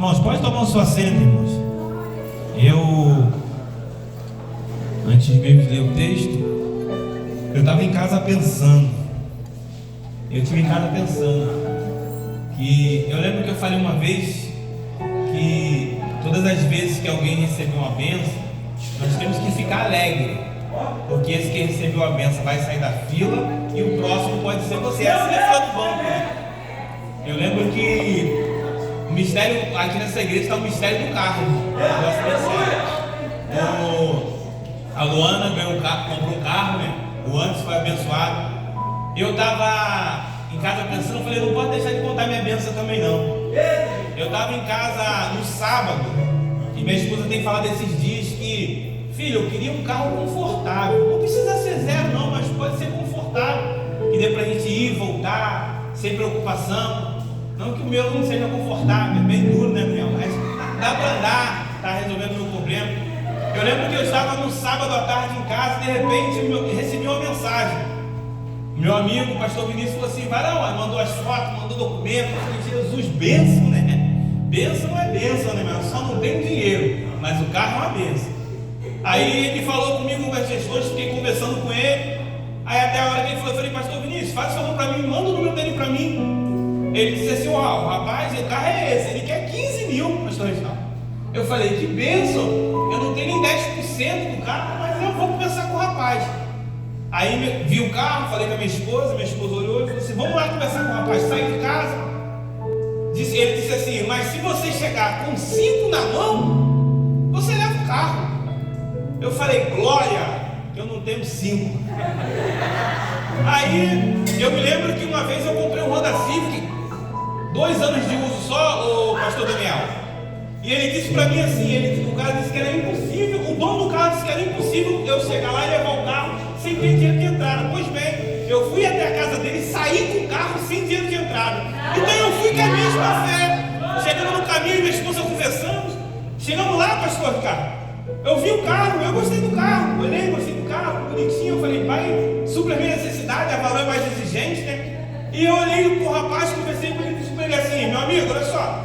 Irmãos, pode tomar sua assento, irmãos. Antes mesmo de ler o texto, eu estava em casa pensando. Que eu lembro que eu falei uma vez que todas as vezes que alguém recebeu uma bênção, nós temos que ficar alegre, porque esse que recebeu a bênção vai sair da fila e o próximo pode ser você. Essa é a fila do banco, né? Eu lembro que o mistério, aqui nessa igreja está o mistério do carro. A Luana ganhou um carro, comprou um carro, né? O Anderson foi abençoado. Eu estava em casa pensando, eu falei, não pode deixar de contar minha bênção também não. Eu estava em casa no sábado, e minha esposa tem falado esses dias que, filho, eu queria um carro confortável. Não precisa ser zero não, mas pode ser confortável, que dê pra gente ir, voltar, sem preocupação. Não que o meu não seja confortável, é bem duro, né, Daniel? Mas dá para andar, tá resolvendo o meu problema. Eu lembro que eu estava no sábado à tarde em casa e de repente eu recebi uma mensagem. Meu amigo, o pastor Vinícius, falou assim: vai lá, mandou as fotos, mandou documento. Eu falei, Jesus, bênção, né? Bênção é bênção, né, meu? Só não tem dinheiro, mas o carro é uma bênção. Aí ele falou comigo com as gestões, fiquei conversando com ele. Aí até a hora que ele falou, eu falei, pastor Vinícius, faz favor para mim, manda o número dele para mim. Ele disse assim, ó, rapaz, o carro é esse, ele quer 15 mil, pastor Reginaldo. Eu falei, que bênção, eu não tenho nem 10% do carro, mas eu vou conversar com o rapaz. Aí vi o carro, falei com a minha esposa olhou e falou assim, vamos lá conversar com o rapaz. Saí de casa, ele disse assim, mas se você chegar com 5 na mão, você leva o carro. Eu falei, glória, eu não tenho 5. Aí eu me lembro que uma vez eu comprei um Honda Civic, 2 anos de uso só, o pastor Daniel. E ele disse para mim assim, o cara disse que era impossível, o dono do carro disse que era impossível eu chegar lá e levar o carro sem ter dinheiro de entrada. Pois bem, eu fui até a casa dele e saí com o carro sem dinheiro de entrada. Então eu fui com a mesma fé. Chegando no caminho, minha esposa conversando. Chegamos lá, pastor Ricardo. Eu vi o carro, eu gostei do carro. Olhei, gostei do carro, bonitinho. Eu falei, pai, supra a minha necessidade, a valor é mais exigente, né? E eu olhei pro rapaz, conversei com ele e disse para ele assim, meu amigo, olha só,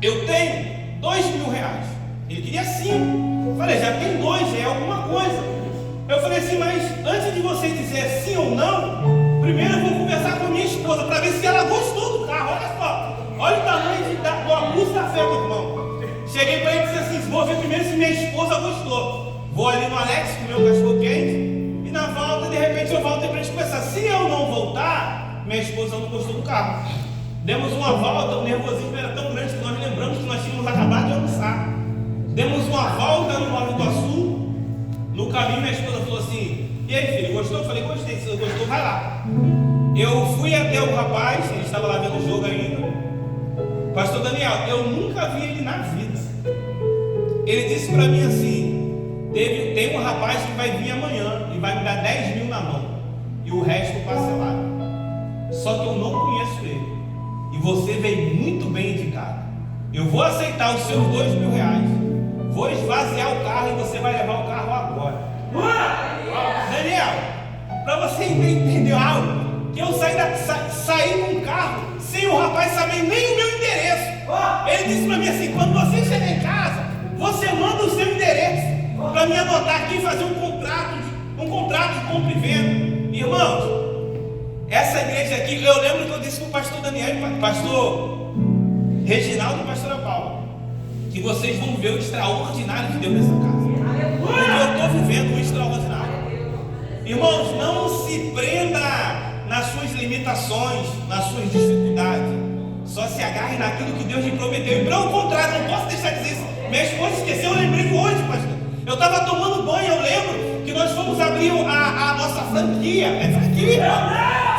eu tenho 2 mil reais. Ele queria 5. Eu falei, já tem 2, já é alguma coisa. Eu falei assim, mas antes de você dizer sim ou não, primeiro eu vou conversar com a minha esposa para ver se ela gostou do carro. Olha só, olha o tamanho do abuso da fé, meu irmão. Cheguei para ele e disse assim, vou ver primeiro se minha esposa gostou. Vou ali no Alex com o meu cachorro quente e na volta, de repente eu volto para a gente conversar. Se eu não voltar, minha esposa não gostou do carro. Demos uma volta, o nervosismo era tão grande que nós lembramos que nós tínhamos acabado de almoçar. Demos uma volta no Nova Iguaçu. No caminho minha esposa falou assim, e aí filho, gostou? Eu falei, gostei, se você gostou, vai lá. Eu fui até o rapaz, ele estava lá vendo o jogo ainda. Pastor Daniel, eu nunca vi ele na vida. Ele disse para mim assim, tem um rapaz que vai vir amanhã e vai me dar 10 mil na mão e o resto parcelado. Só que eu não conheço ele e você veio muito bem indicado. Eu vou aceitar os seus 2 mil reais, vou esvaziar o carro e você vai levar o carro agora. Daniel, para você entender algo, que eu saí com um carro sem o rapaz saber nem o meu endereço. Ele disse para mim assim, quando você chegar em casa, você manda o seu endereço para me anotar aqui e fazer um contrato de compra e venda. Irmãos, essa igreja aqui, eu lembro que eu disse para o pastor Daniel, pastor Reginaldo e pastora Paula, que vocês vão ver o extraordinário de Deus nessa casa. Porque eu estou vivendo o extraordinário. Irmãos, não se prenda nas suas limitações, nas suas dificuldades. Só se agarre naquilo que Deus lhe prometeu. E pelo contrário, não posso deixar de dizer isso. Minha esposa esqueceu, eu lembrei hoje, pastor. Eu estava tomando banho, eu lembro que nós fomos abrir a nossa franquia. É franquia, irmão?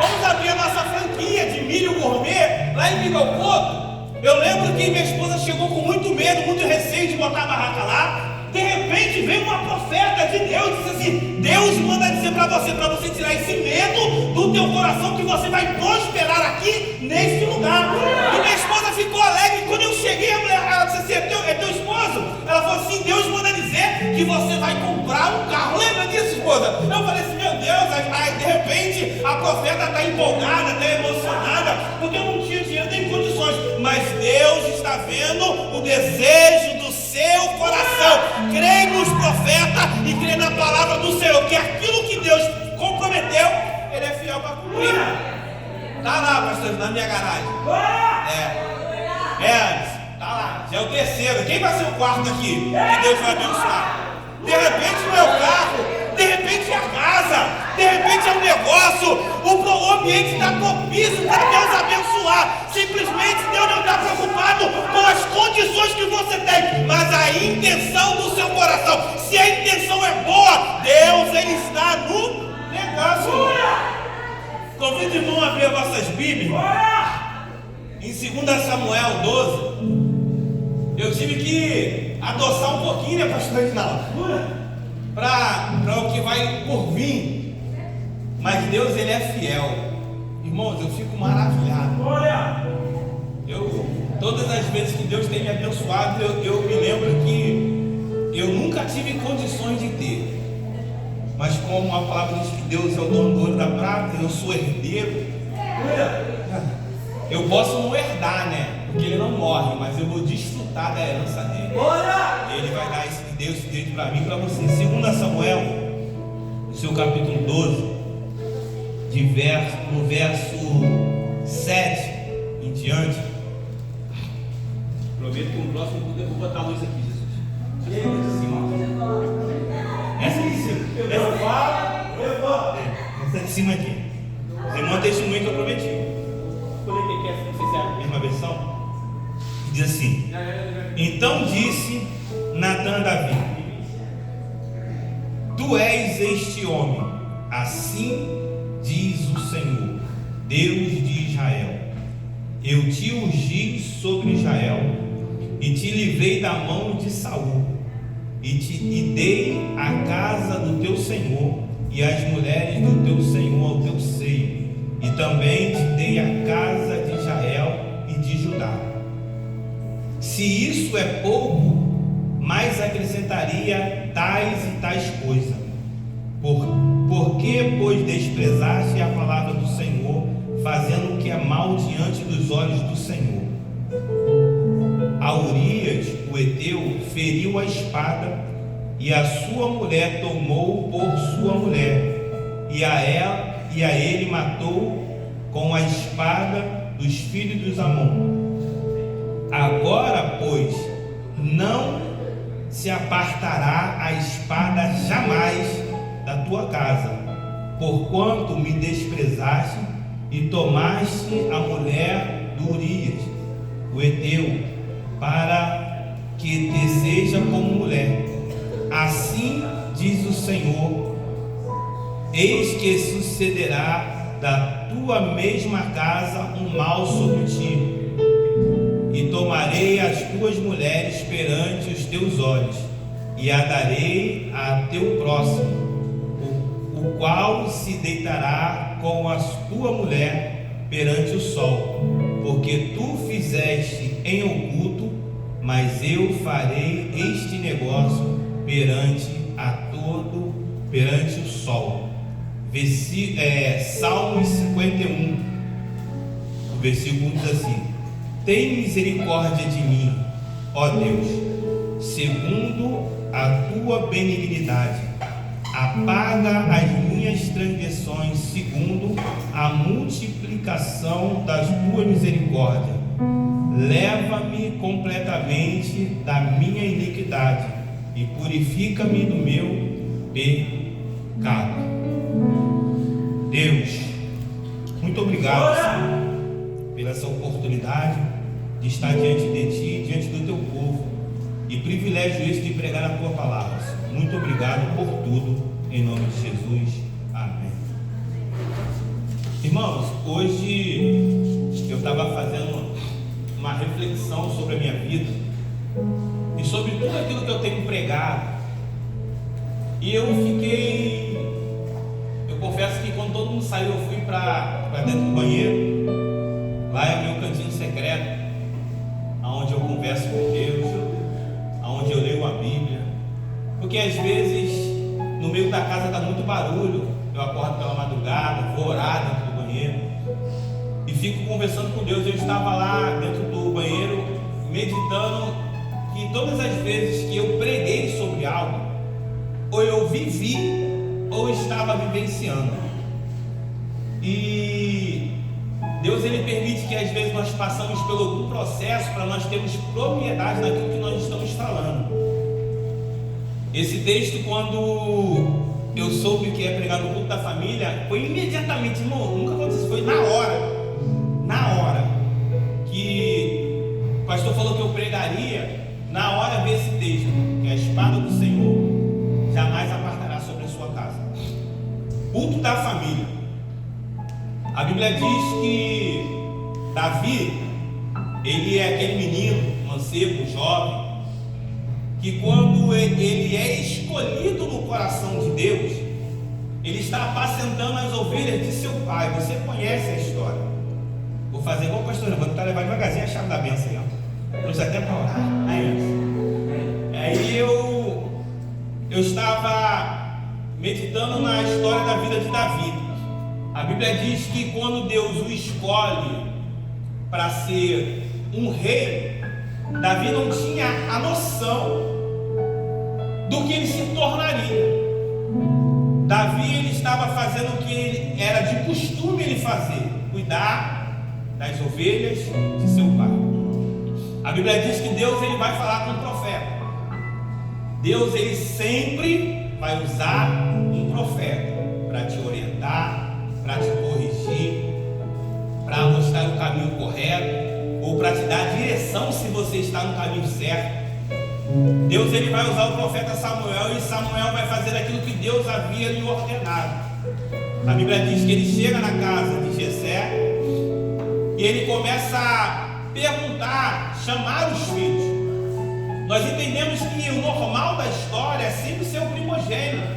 Vamos abrir a nossa franquia de milho gourmet lá em Miguel Couto. Eu lembro que minha esposa chegou com muito medo, muito receio de botar a barraca lá. De repente veio uma profeta de Deus e disse assim, Deus manda dizer para você tirar esse medo do teu coração, que você vai prosperar aqui nesse lugar. E minha esposa ficou alegre. Quando eu cheguei, a mulher, ela disse assim, é teu esposo? Ela falou assim, Deus manda dizer que você vai comprar um carro. Lembra disso, esposa? Eu falei assim, meu Deus, aí de repente a profeta está empolgada, está emocionada, porque eu não tinha dinheiro nem condições. condições, mas Deus está vendo o desejo do seu coração. Crê nos profetas e crê na palavra do Senhor, que aquilo que Deus comprometeu, Ele é fiel para cumprir. Tá lá, pastor, na minha garagem. Tá lá, já é o terceiro. Quem vai ser o quarto aqui que Deus vai abençoar? De repente não é o carro, de repente é a casa, de repente é um negócio. O ambiente está propício para Deus abençoar. Simplesmente Deus não está preocupado com as condições que você tem, mas a intenção do seu coração. Se a intenção é boa, Deus, Ele está no negócio. Convido o irmão a abrir as vossas Bíblias em 2 Samuel 12. Eu tive que adoçar um pouquinho, né, pastor Reginaldo? Para o que vai por vir. Mas Deus, Ele é fiel. Irmãos, eu fico maravilhado. Todas as vezes que Deus tem me abençoado, eu me lembro que eu nunca tive condições de ter. Mas como a palavra diz que Deus é o dono do ouro e da prata, eu sou herdeiro. Eu posso não herdar, né? Porque Ele não morre, mas eu vou desfrutar da herança dele. Ele vai dar esse direito para mim e para você. 2 Samuel, no seu capítulo 12, no verso 7 em diante. Prometo que no próximo culto eu vou botar a luz aqui, Jesus. Essa de cima. Essa de cima aqui. Os irmãos testemunho que eu prometi. Não sei se é a mesma versão. Diz assim: então disse Natã a Davi: tu és este homem, assim diz o Senhor, Deus de Israel. Eu te ungi sobre Israel e te livrei da mão de Saul, e dei a casa do teu Senhor e as mulheres do teu Senhor ao teu seio, e também te dei a casa de Israel e de Judá. Se isso é pouco, mais acrescentaria tais e tais coisas. Por que, pois, desprezaste a palavra do Senhor, fazendo o que é mal diante dos olhos do Senhor? A Urias, o Eteu, feriu a espada, e a sua mulher tomou por sua mulher, e a ele matou com a espada dos filhos dos Amon. Agora, pois, não se apartará a espada jamais da tua casa, porquanto me desprezaste e tomaste a mulher do Urias, o Eteu, para que te seja como mulher. Assim diz o Senhor: eis que sucederá da tua mesma casa um mal sobre ti, e tomarei as tuas mulheres perante os teus olhos, e a darei a teu próximo, o qual se deitará com a tua mulher perante o sol, porque tu fizeste em oculto, mas eu farei este negócio perante o sol. Salmo 51, o versículo diz assim: tem misericórdia de mim, ó Deus, segundo a tua benignidade, apaga as minhas transgressões, segundo a multiplicação das tuas misericórdias. Leva-me completamente da minha iniquidade e purifica-me do meu pecado. Deus, muito obrigado, Senhor, pela essa oportunidade de estar diante de Ti, diante do Teu povo, e privilégio esse de pregar a Tua palavra, Senhor. Muito obrigado por tudo, em nome de Jesus, amém. Irmãos, hoje eu estava fazendo uma reflexão sobre a minha vida e sobre tudo aquilo que eu tenho pregado, e eu confesso que quando todo mundo saiu, eu fui para dentro do banheiro. Lá é o meu cantinho secreto, onde eu converso com Deus, onde eu leio a Bíblia, porque às vezes no meio da casa está muito barulho, eu acordo pela madrugada, vou orar dentro do banheiro, e fico conversando com Deus. Eu estava lá dentro do banheiro, meditando que todas as vezes que eu preguei sobre algo, ou eu vivi, ou estava vivenciando. E Deus, Ele permite que às vezes nós passamos por algum processo para nós termos propriedade naquilo que nós estamos falando. Esse texto, quando eu soube que ia pregar no culto da família, foi imediatamente, irmão, nunca aconteceu, foi na hora que o pastor falou que eu pregaria, na hora veio esse texto, que a espada do Senhor jamais apartará sobre a sua casa. Culto da família. A Bíblia diz que Davi, ele é aquele menino, mancebo, jovem, que quando ele é escolhido no coração de Deus, ele está apacentando as ovelhas de seu pai. Você conhece a história. Vou fazer igual o pastor, vou tentar levar devagarzinho a chave da bênção aí, ó. Precisa até para orar. Aí eu estava meditando na história da vida de Davi. A Bíblia diz que quando Deus o escolhe para ser um rei, Davi não tinha a noção do que ele se tornaria. Davi, ele estava fazendo o que era de costume ele fazer, cuidar das ovelhas de seu pai. A Bíblia diz que Deus, ele vai falar com o profeta. Deus, ele sempre vai usar um profeta para te orientar, para te corrigir, para mostrar o caminho correto, ou para te dar direção se você está no caminho certo. Deus, ele vai usar o profeta Samuel, e Samuel vai fazer aquilo que Deus havia lhe ordenado. A Bíblia diz que ele chega na casa de Jessé e ele começa a perguntar, chamar os filhos. Nós entendemos que o normal da história é sempre ser o primogênito,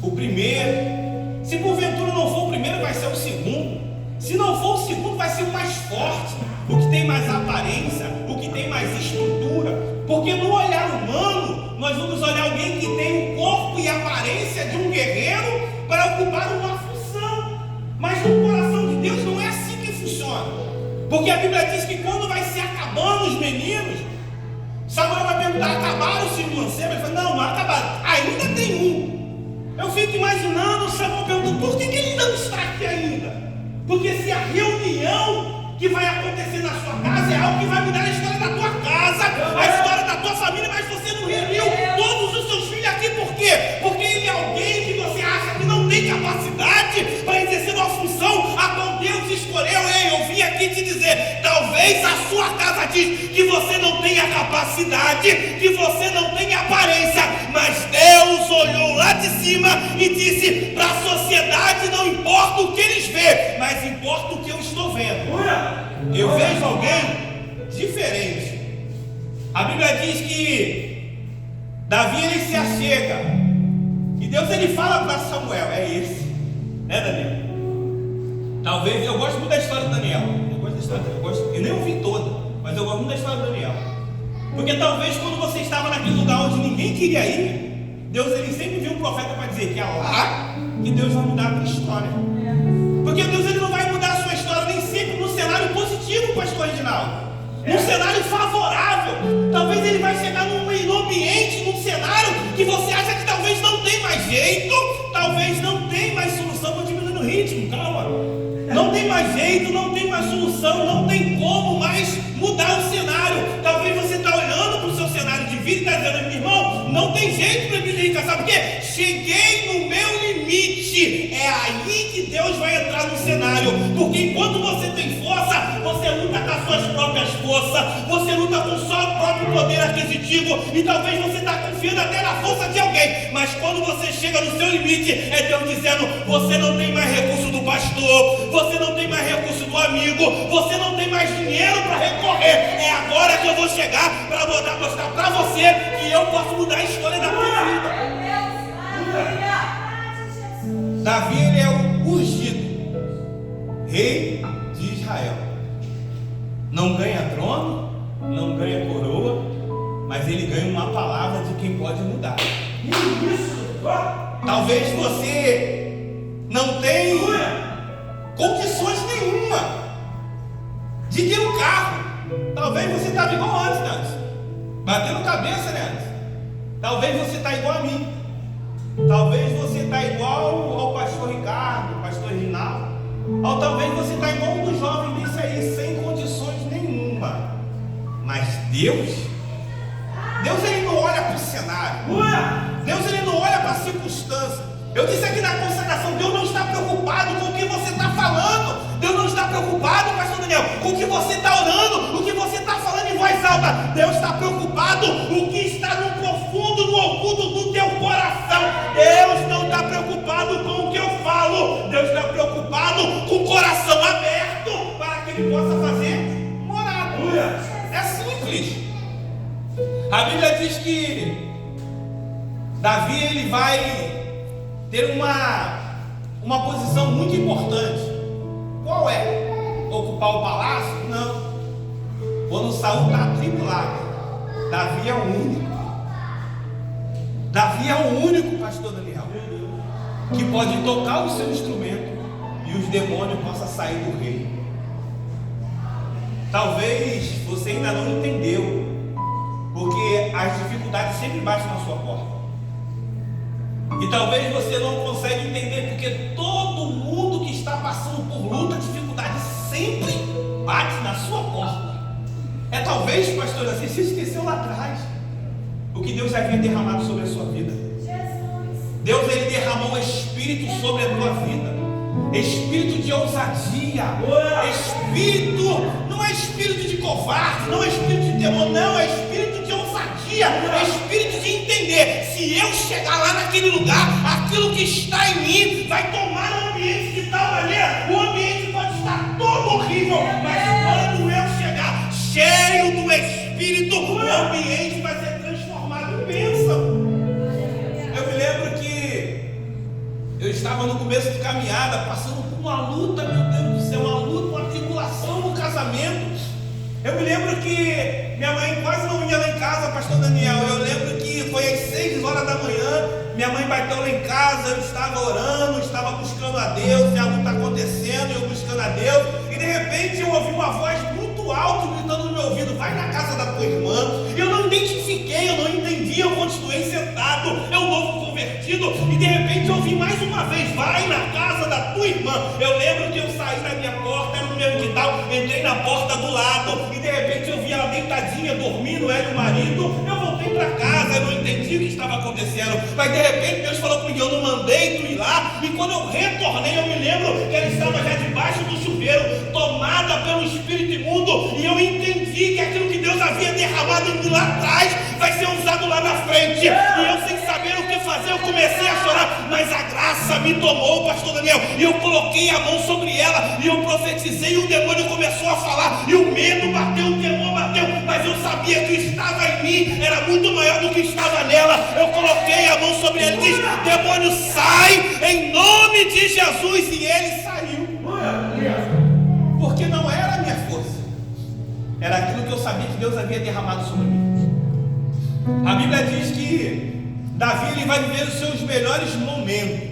o primeiro. Se porventura não for o primeiro, vai ser o segundo. Se não for o segundo, vai ser o mais forte, o que tem mais aparência, o que tem mais estrutura. Porque no olhar humano, nós vamos olhar alguém que tem o corpo e a aparência de um guerreiro para ocupar uma função. Mas no coração de Deus não é assim que funciona. Porque a Bíblia diz que quando vai se acabando os meninos, Samuel vai perguntar, acabaram-se os mancebos? Ele fala, não acabaram, ainda tem um. Eu fico imaginando Samuel perguntando, por que ele não está aqui ainda? Porque se a reunião que vai acontecer na sua casa é algo que vai mudar a história da tua casa, a história da tua família, mas você não reuniu todos os seus filhos aqui, por quê? Porque ele é alguém que você acha que não tem capacidade para exercer uma função a qual Deus escolheu. Ei, eu vim aqui te dizer, talvez a sua casa diz que você não tenha capacidade, que você não tenha aparência, mas Deus olhou lá de cima e disse para a sociedade, não importa o que eles veem, mas importa o que eu estou vendo. Eu vejo alguém diferente. A Bíblia diz que Davi, ele se achega e Deus, ele fala para Samuel, é esse, né, Daniel? Talvez, eu gosto muito da história do Daniel. Eu nem ouvi toda, mas eu gosto muito da história do Daniel. Porque talvez quando você estava naquele lugar onde ninguém queria ir, Deus, ele sempre viu um profeta para dizer que é lá que Deus vai mudar a tua história. Porque Deus, ele não vai mudar a sua história nem sempre no cenário positivo, pastor Reginaldo, num cenário favorável. Talvez ele vai chegar num ambiente, num cenário que você acha que talvez não tem mais jeito, talvez não tem mais solução. Vou diminuir o ritmo, calma. Não tem mais jeito, não tem mais solução, não tem como mais mudar o cenário. Talvez você está olhando para o seu cenário de vida e está dizendo, meu irmão, não tem jeito para me dedicar, sabe por quê? Cheguei no meu limite. É aí que Deus vai entrar no cenário. Porque enquanto você tem força, você luta com as suas próprias forças, você luta com o seu próprio poder aquisitivo, e talvez você está confiando até na força de alguém, mas quando você chega no seu limite, é Deus dizendo, você não tem mais recurso do pastor, você não tem mais recurso do amigo, você não tem mais dinheiro para recorrer. É agora que eu vou chegar para mostrar para você que eu posso mudar a história da tua vida. Davi, ele é o ungido rei de Israel. Não ganha trono, não ganha coroa, mas ele ganha uma palavra de quem pode mudar. Talvez você não tenha condições nenhuma de ter um carro. Talvez você estava igual antes, Nancy, batendo cabeça, né? Talvez você está igual a mim. Talvez você está igual ao pastor Ricardo, ao pastor Rinaldo. Ou talvez você está igual um dos jovens desse aí, sem condições nenhuma. Mas Deus ele não olha para o cenário. Deus ele não olha para a circunstância. Eu disse aqui na consagração, Deus não está preocupado com o que você está falando. Deus não está preocupado, pastor Daniel, com o que você está orando, o que você está falando em voz alta. Deus está preocupado com o que está no profundo, no oculto do teu coração. Deus não está preocupado com o que eu falo. Deus está preocupado com o coração aberto para que ele possa fazer morada. É simples. A Bíblia diz que Davi ele vai ter uma posição muito importante. Qual é? Ocupar o palácio? Não. Quando Saul está atribulado, Davi é o único. Davi é o único, pastor Daniel, que pode tocar o seu instrumento e os demônios possam sair do rei. Talvez você ainda não entendeu, porque as dificuldades sempre batem na sua porta. E talvez você não consegue entender, porque todo mundo que está passando por luta, dificuldade, sempre bate na sua porta. É talvez, pastor, assim, você esqueceu lá atrás o que Deus havia derramado sobre a sua vida. Deus ele derramou um espírito sobre a tua vida, espírito de ousadia, espírito, não é espírito de covarde, não é espírito de temor, não, é espírito de ousadia, é espírito de entender. Se eu chegar lá naquele lugar, aquilo que está em mim vai tomar um ambiente de tal maneira, o ambiente pode estar todo horrível, mas quando eu chegar cheio do Espírito, o ambiente vai ser transformado em bênção. Eu me lembro que eu estava no começo de caminhada, passando por uma luta, meu Deus do céu, uma luta, uma tribulação no casamento. Eu me lembro que minha mãe quase não ia lá em casa, pastor Daniel. Eu lembro que foi às 6 horas da manhã, minha mãe bateu lá em casa, eu estava orando, estava buscando a Deus, e a luta acontecendo, eu buscando a Deus, e de repente eu ouvi uma voz muito alta gritando no meu ouvido: vai na casa da tua irmã. Eu não identifiquei, eu não entendi, eu continuei sentado, eu novo convertido, e de repente eu ouvi mais uma vez: vai na casa da tua irmã. Eu lembro que eu saí da minha porta, era no meu quintal, entrei na porta do lado, e de repente eu vi ela deitadinha, dormindo, ela e o marido. Eu voltei para casa, eu não entendi o que estava acontecendo, mas de repente Deus falou comigo: eu não mandei tu ir lá. E quando eu retornei, eu me lembro que ela estava já debaixo do chuveiro, tomada pelo espírito imundo, e eu entendi que aquilo que Deus havia derramado em mim lá atrás vai ser usado lá na frente. E eu, sem saber o que fazer, eu comecei a chorar, mas a graça me tomou, pastor Daniel, e eu coloquei a mão sobre ela, e eu profetizei, e o demônio começou a falar, e o medo bateu, o temor bateu, mas eu sabia que o que estava em mim era muito maior do que estava nela. Eu coloquei a mão sobre ela e disse: demônio, sai em nome de Jesus. E ele saiu, porque não era a minha força, era aquilo que eu sabia que Deus havia derramado sobre mim. A Bíblia diz que Davi ele vai viver os seus melhores momentos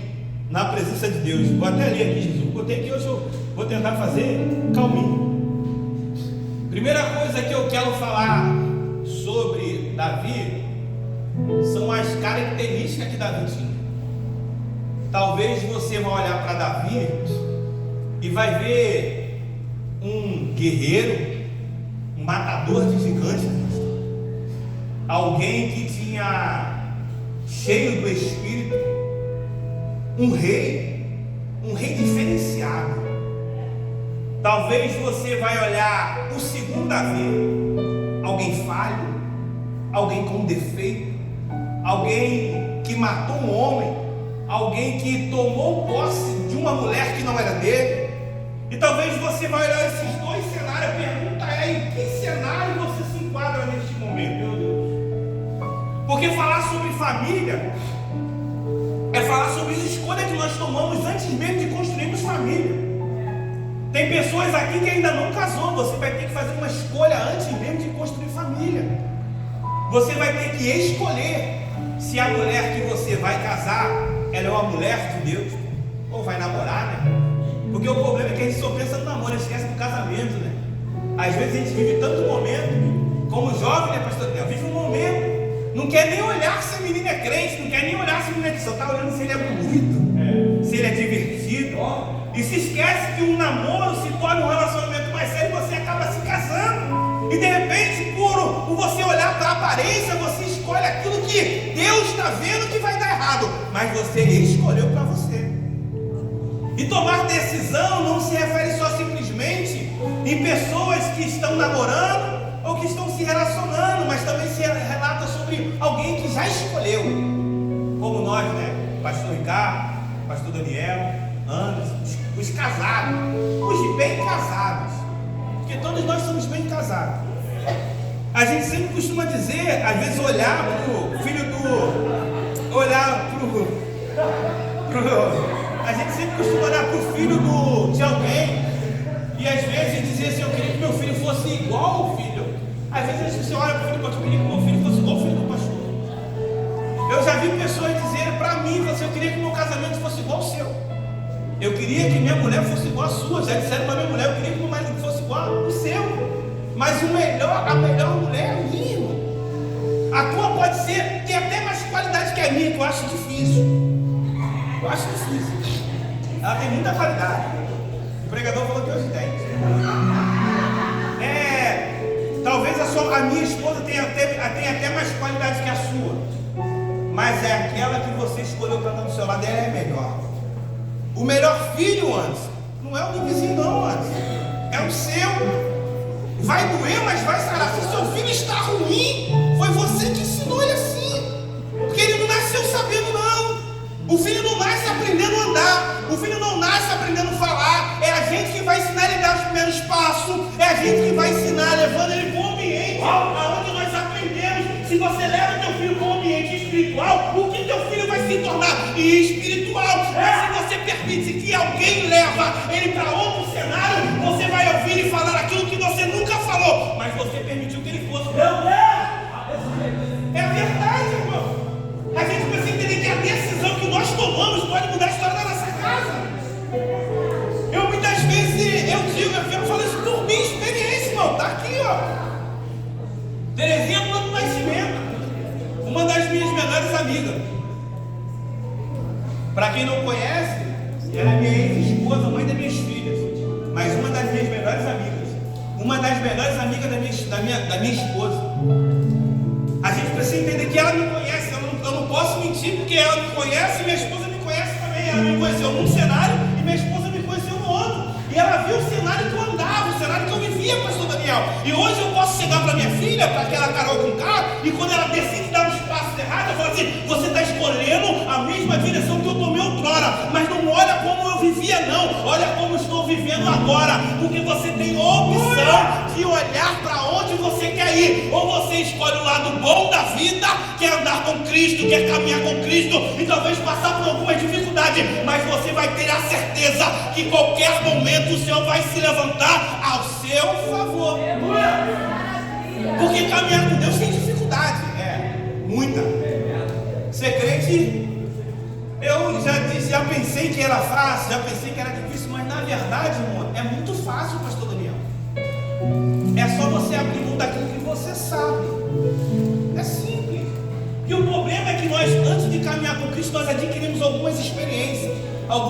na presença de Deus. Vou até ler aqui, Jesus. Botei aqui, hoje eu vou tentar fazer calminho. Primeira coisa que eu quero falar sobre Davi são as características que Davi tinha. Talvez você vai olhar para Davi e vai ver um guerreiro, um matador de gigantes, alguém que tinha cheio do Espírito, um rei diferenciado. Talvez você vai olhar o segundo Davi, alguém falho, alguém com defeito, alguém que matou um homem, alguém que tomou posse de uma mulher que não era dele. E talvez você vai olhar esses dois cenários. A pergunta é: em que cenário você se enquadra neste momento, meu Deus? Porque falar sobre família é falar sobre as escolhas que nós tomamos antes mesmo de construirmos família. Tem pessoas aqui que ainda não casou, você vai ter que fazer uma escolha antes mesmo de construir família. Você vai ter que escolher se a mulher que você vai casar, ela é uma mulher de Deus, ou vai namorar, né? Porque o problema é que a gente só pensa no namoro, esquece do casamento, né? Às vezes a gente vive tanto momento, como jovem, né, pastor Theo? Vive um momento, não quer nem olhar se a menina é crente, não quer nem olhar se a menina é crente, só está olhando se ele é bonito, se ele é divertido, e se esquece que um namoro se torna um relacionamento mais sério e você acaba se casando. E de repente, por você olhar para a aparência, você escolhe aquilo que Deus está vendo que vai dar errado, mas você escolheu para você. E tomar decisão não se refere só simplesmente em pessoas que estão namorando ou que estão se relacionando, mas também se relata sobre alguém que já escolheu, como nós, né? Pastor Ricardo, Pastor Daniel, Anderson, os casados, os bem casados, porque todos nós somos bem casados. A gente sempre costuma dizer, às vezes olhar para o filho do... A gente sempre costuma olhar para o filho de alguém e às vezes dizer assim, eu queria que meu filho fosse igual ao filho. Às vezes você olha para o filho do pastor, eu queria que meu filho fosse igual ao filho do pastor. Eu já vi pessoas dizerem para mim, eu queria que meu casamento fosse igual ao seu. Eu queria que minha mulher fosse igual à sua. Já disseram para minha mulher, eu queria que meu marido fosse igual ao seu. Mas a melhor mulher é a minha, irmão. A tua pode ter até mais qualidade que a minha, que eu acho difícil. Ela tem muita qualidade. O pregador falou que hoje tem. Talvez a minha esposa tenha até mais qualidade que a sua. Mas é aquela que você escolheu para estar do seu lado, ela é melhor. O melhor filho, antes, não é o do vizinho, não, antes. É o seu. Vai doer, mas vai sarar. Se seu filho está ruim, foi você que ensinou ele assim. Porque ele não nasceu sabendo, não. O filho não nasce aprendendo a andar. O filho não nasce aprendendo a falar. É a gente que vai ensinar ele a dar os primeiros passos. É a gente que vai ensinar, levando ele para o ambiente onde nós aprendemos. Se você leva o teu filho para um ambiente espiritual, o que teu filho vai se tornar? Espiritual. Mas se você permite que alguém leva ele para outro cenário, você vai ouvir e falar aquilo que você nunca falou, mas você permitiu que ele fosse. Meu Deus! É verdade, irmão. A gente precisa entender que a decisão que nós tomamos pode mudar a história da nossa casa. Eu muitas vezes eu falo isso por minha experiência, irmão. Tá aqui, ó. Terezinha, no ano do nascimento, uma das minhas melhores amigas. Para quem não conhece, ela é minha ex-esposa, mãe das minhas filhas, mas uma das minhas melhores amigas. Uma das melhores amigas da minha esposa. A gente precisa entender que ela me conhece. Eu não posso mentir, porque ela me conhece e minha esposa me conhece também. Ela me conheceu num cenário e minha esposa me conheceu no outro. E ela viu o cenário que eu andava, o cenário que eu vivia, pastor Daniel. E hoje eu posso chegar para minha filha, para aquela Carol com carro, e quando ela decide dar uns passos errados, eu falo assim, você está escolhendo a mesma direção que eu tomei outrora, mas não olha como eu vivia, não. Olha como eu estou vivendo agora, porque você tem a opção de olhar para onde você quer ir. Ou você escolhe o lado bom da vida, quer andar com Cristo, quer caminhar com Cristo, e talvez passar por alguma dificuldade, mas você vai ter a certeza que em qualquer momento o Senhor vai se levantar ao seu favor. Porque caminhar com Deus tem dificuldade, muita. Ser crente, eu já pensei que era fácil, já pensei que era difícil, mas na verdade, irmão, é muito fácil, pastor Daniel. É só você abrir mão daquilo que você sabe. É simples. E o problema é que nós, antes de caminhar com Cristo, nós adquirimos algumas experiências,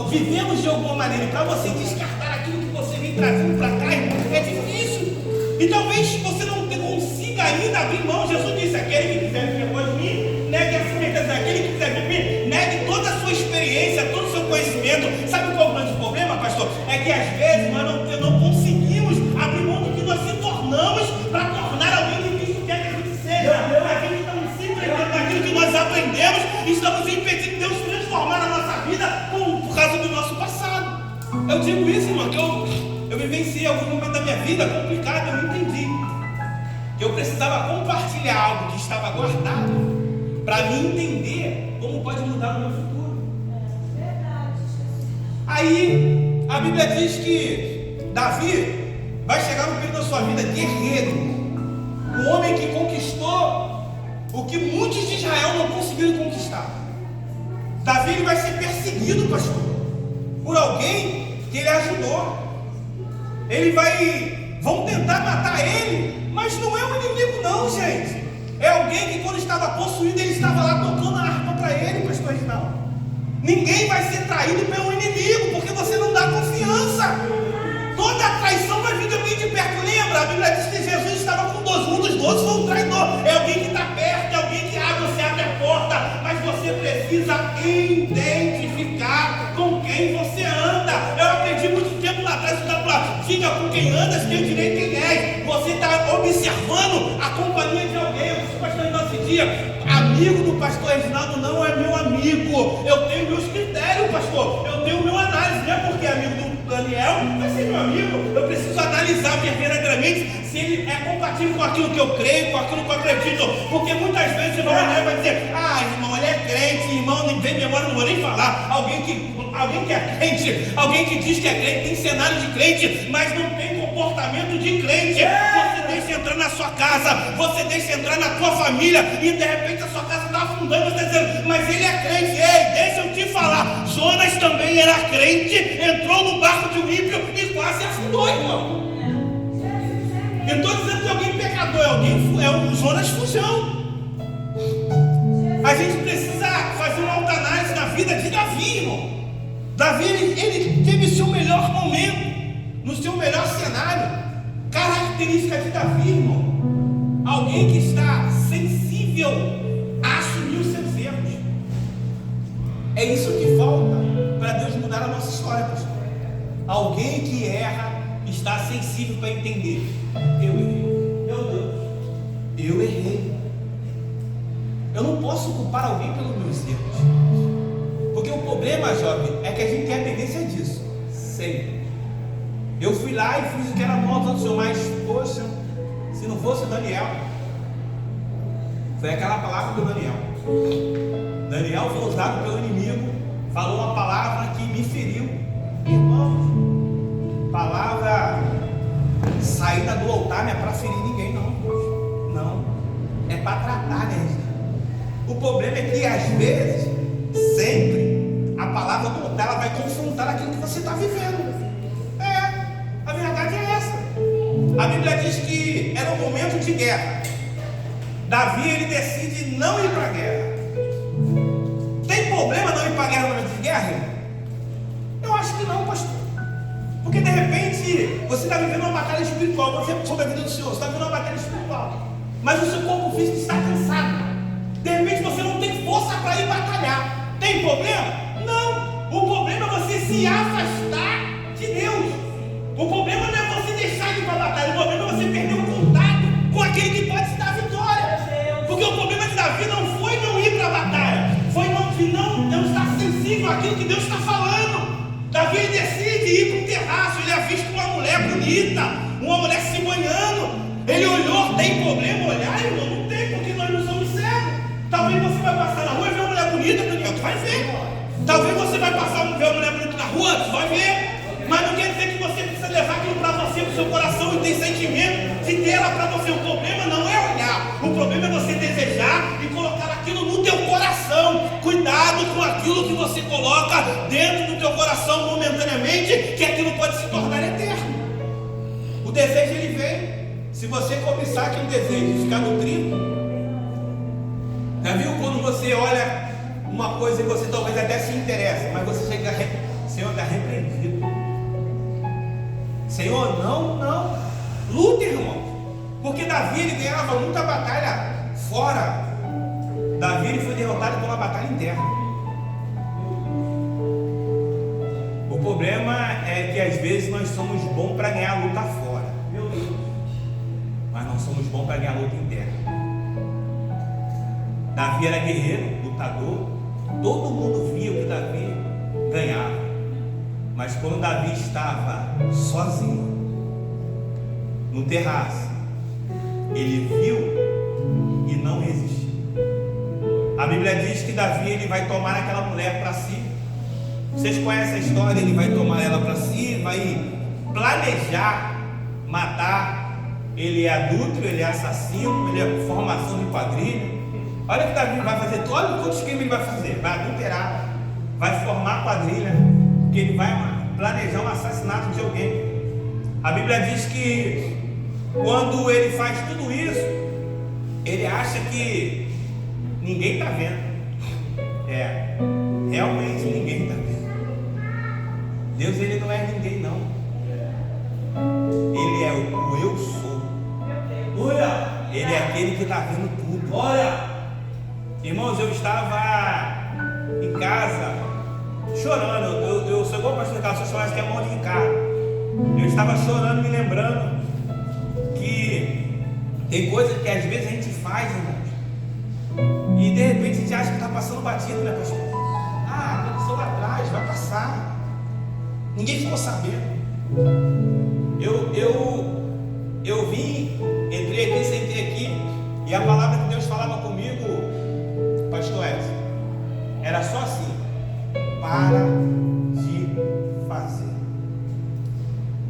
vivemos de alguma maneira, e para você descartar aquilo que você vem trazendo para cá, é difícil. E talvez você não consiga ainda abrir mão. Jesus disse, aquele que quiser vir depois de mim, negue a si mesmo. Aquele que quiser vir de mim, negue toda a sua experiência, todo o seu conhecimento. Sabe qual é o grande problema, pastor? É que às vezes nós não conseguimos abrir mão do que nós se tornamos para tornar alguém que Cristo quer que a gente seja. A gente está se entregando naquilo que nós aprendemos e estamos impedindo Deus transformar a nossa vida por causa do nosso passado. Eu digo isso, irmão, que eu vivenciei algum momento da minha vida complicado, eu não entendi. Eu precisava compartilhar algo que estava guardado para mim entender como pode mudar o meu futuro. Aí a Bíblia diz que Davi vai chegar no período da sua vida guerreiro, um homem que conquistou o que muitos de Israel não conseguiram conquistar. Davi ele vai ser perseguido, pastor, por alguém que ele ajudou. Ele vai vão tentar matar ele, mas não é um inimigo não, gente. É alguém que quando estava possuído, ele estava lá tocando a harpa para ele, pastor Reginaldo. Ninguém vai ser traído pelo inimigo, porque você não dá confiança. Toda a traição vai vir de alguém de perto. Lembra? A Bíblia diz que Jesus estava com 12, um dos 12 foi um traidor. É alguém que está perto, é alguém que abre, você abre a porta, mas você precisa identificar com quem você anda. Eu aprendi muito tempo lá atrás, diga com quem andas, quem direi quem és. Você está observando a companhia de alguém. Eu disse, pastor, esse dia, amigo do pastor Reginaldo não é meu amigo. Eu tenho meus critérios, pastor. Eu tenho meu análise. Não é porque é amigo do Daniel vai ser meu amigo. Eu preciso analisar verdadeiramente se ele é compatível com aquilo que eu creio, com aquilo que eu acredito. Porque muitas vezes você vai olhar e vai dizer: ah, irmão, ele é crente, irmão, nem vem memória, não vou nem falar. Alguém que é crente, alguém que diz que é crente, tem cenário de crente, mas não tem comportamento de crente. Você deixa entrar na sua casa, você deixa entrar na tua família, e de repente a sua casa está afundando, você está dizendo: mas ele é crente. Ei, deixa eu te falar, Jonas também era crente, entrou no barco de um ímpio e quase afundou, irmão. Eu estou dizendo que alguém pecador, é o Jonas Fujão. A gente precisa fazer uma autoanálise na vida de Davi, irmão. Davi, ele teve seu melhor momento, no seu melhor cenário. Característica de Davi, irmão: alguém que está sensível a assumir os seus erros. É isso que falta para Deus mudar a nossa história, pastor. Alguém que erra está sensível para entender: eu errei, meu Deus, eu errei. Eu não posso culpar alguém pelos meus erros, porque o problema, jovem, é que a gente tem a tendência disso, sempre. Eu fui lá e fiz o que era bom aos outros, mas, poxa, se não fosse o Daniel, foi aquela palavra do Daniel. Daniel foi usado pelo inimigo, falou uma palavra que me feriu. Irmãos, palavra saída do altar não é para ferir ninguém, não. Não, é para tratar, né, gente? O problema é que às vezes, sempre, a palavra do altar ela vai confrontar aquilo que você está vivendo. A verdade é essa. A Bíblia diz que era um momento de guerra. Davi, ele decide não ir para a guerra. Tem problema não ir para a guerra no momento de guerra, irmão? Eu acho que não, pastor. Porque de repente você está vivendo uma batalha espiritual. Você sobre a vida do Senhor, você está vivendo uma batalha espiritual, mas o seu corpo físico está cansado. De repente você não tem força para ir batalhar. Tem problema? Não. O problema é você se afastar de Deus. O problema não é você deixar de ir para a batalha. O problema é você perder o contato com aquele que pode te dar vitória. Porque o problema de Davi não foi não ir para a batalha, foi não estar sensível àquilo que Deus está falando. Davi decide ir para um terraço. Ele é visto uma mulher bonita, uma mulher se banhando. Ele olhou. Tem problema olhar, irmão? Não tem, porque nós não somos cegos. Talvez você vai passar na rua e ver uma mulher bonita, Daniel, tu vai ver. Talvez você vai passar e ver uma mulher bonita na rua, tu vai ver. Mas não quer dizer que você precisa levar aquilo para você, para o seu coração, e ter sentimento de ter ela para você. O problema não é olhar, o problema é você desejar e colocar aquilo no teu coração. Cuidado com aquilo que você coloca dentro do teu coração momentaneamente, que aquilo pode se tornar eterno. O desejo ele vem. Se você começar aquele desejo e ficar nutrido, já viu quando você olha uma coisa e você talvez até se interessa, mas você chega, Senhor, está repreendido. Senhor, não. Luta, irmão. Porque Davi, ele ganhava muita batalha fora. Davi, ele foi derrotado por uma batalha interna. O problema é que às vezes nós somos bons para ganhar a luta fora, mas não somos bons para ganhar a luta interna. Davi era guerreiro, lutador. Todo mundo via que Davi ganhava. Mas quando Davi estava sozinho, no terraço, ele viu e não resistiu. A Bíblia diz que Davi ele vai tomar aquela mulher para si. Vocês conhecem a história? Ele vai tomar ela para si, vai planejar matar. Ele é adúltero, ele é assassino, ele é formação de quadrilha. Olha o que Davi vai fazer, olha quantos crimes ele vai fazer. Vai adulterar, vai formar quadrilha, porque ele vai planejar um assassinato de alguém. A Bíblia diz que quando ele faz tudo isso, ele acha que ninguém está vendo. Realmente ninguém está vendo. Deus, ele não é ninguém não. Ele é o eu sou. Ele é aquele que está vendo tudo. Irmãos, eu estava em casa chorando. Eu sou igual o pastor Carlos, sou chorando que é mão de Ricardo. Eu estava chorando, me lembrando que tem coisas que às vezes a gente faz, irmãos, e de repente a gente acha que está passando batido, né, pastor? Aconteceu lá atrás, vai passar. Ninguém ficou sabendo. Eu vim, entrei aqui, sentei aqui, e a palavra que Deus falava comigo, pastor Edson, era só assim: para de fazer.